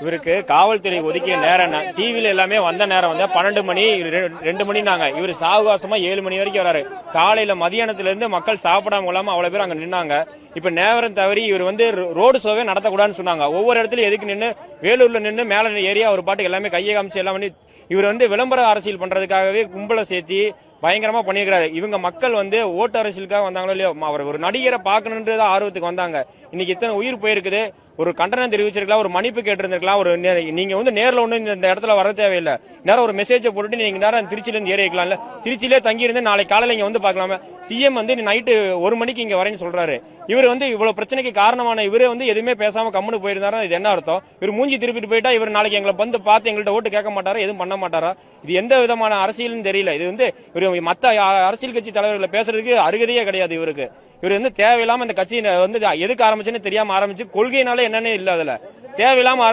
இவருக்கு காவல்துறை ஒதுக்கிய நேரம் டிவில எல்லாமே வந்த நேரம் வந்து 12 மணி 2 மணினாங்க. இவர் சாவகாசமா 7 மணி வரைக்கும் வராரு. காலையில மதியானத்துல இருந்து மக்கள் சாப்பிடாம இல்லாம அவ்வளவு பேர் அங்க நின்னாங்க. இப்ப நேரம் தவறி இவர் வந்து ரோடு ஷோவே நடத்தக்கூடாதுன்னு சொன்னாங்க. ஒவ்வொரு இடத்துலயும் எதுக்கு நின்று வேலூர்ல நின்று மேல ஏரியா ஒரு பாட்டுக்கு எல்லாமே கையை காமிச்சு எல்லாம் பண்ணி இவர் வந்து விளம்பர அரசியல் பண்றதுக்காகவே கும்பலை சேர்த்தி பயங்கரமா பண்ணிருக்காரு. இவங்க மக்கள் வந்து ஓட்டு அரசியலுக்காக வந்தாங்களோ இல்லையோ, அவர் ஒரு நடிகரை பார்க்கணுன்றது ஆர்வத்துக்கு வந்தாங்க. இன்னைக்கு இத்தனை உயிர் போயிருக்குது. ஒரு கண்டனம் தெரிவிச்சிருக்கலாம், ஒரு மன்னிப்பு கேட்டிருந்திருக்கலாம். ஒரு நீங்க வந்து நேரில் ஒண்ணு இந்த இடத்துல வர தேவையில்லை. நேரம் ஒரு மெசேஜ் போட்டுட்டு நீங்க நேரம் திருச்சியில இருந்து ஏறி இருக்கலாம்ல. திருச்சியிலே தங்கி இருந்து நாளைக்கு காலையில இங்க வந்து பாக்கலாமே. சிஎம் வந்து நைட்டு 1 மணிக்கு இங்க வரேன்னு சொல்றாரு. இவர் வந்து இவ்வளவு பிரச்சனைக்கு காரணமான இவரே வந்து எதுவுமே பேசாம கம்முன்னு போயிருந்தாரா? இது என்ன அர்த்தம்? இவர் மூஞ்சி திருப்பிட்டு போயிட்டா இவர் நாளைக்கு எங்களை வந்து பார்த்து எங்கள்கிட்ட ஓட்டு கேட்க மாட்டாரா? எதுவும் பண்ண மாட்டாரா? இது எந்த விதமான அரசியல்னு தெரியல. இது வந்து இவர் மத்த அரசியல் கட்சி தலைவர்களை பேசுறதுக்கு அருகதையே கிடையாது இவருக்கு. இவர் வந்து தேவையில்லாம இந்த கட்சி வந்து எதுக்கு ஆரம்பிச்சுன்னு தெரியாம ஆரம்பிச்சு கொள்கையினால என்னன்னு இல்ல. அதுல தேவையில்லாம